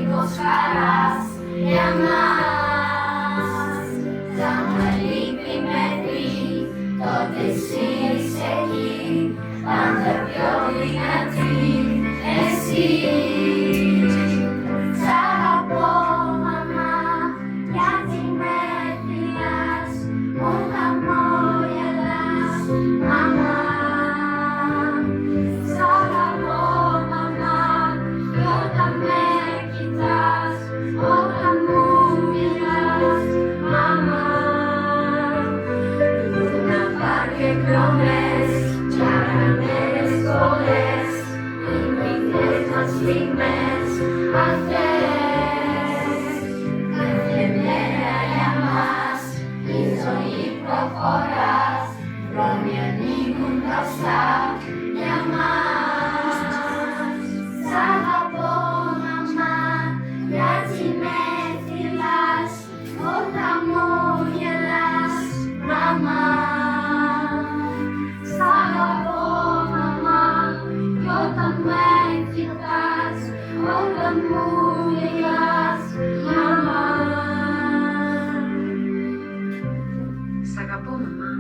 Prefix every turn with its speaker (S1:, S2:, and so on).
S1: λίγος χαράς για μας. Τα λύπη με πει, τότε εσύ είσαι εκεί, πάντα πιο δυνατή εσύ. Σ' αγαπώ μαμά, γιατί με φιλάς, μου χαμόγελας μαμά. Σ' αγαπώ μαμά, κι όταν με κοιτάς, όταν μου μιλάς μαμά. Λούνα πάρκε κρονές, τσαρανές σχολές, οι μικρές μας στιγμές αυτές. Κάθε μέρα για μας η ζωή προχωράς, δρόμοι ανοίγουν μπροστά για μας. Σ' αγαπώ μαμά, γιατί με φιλάς, όταν μου γελάς μαμά. Σ' αγαπώ μαμά, κι όταν με κοιτάς, όταν μου μιλάς μαμά.
S2: Σ' αγαπώ μαμά.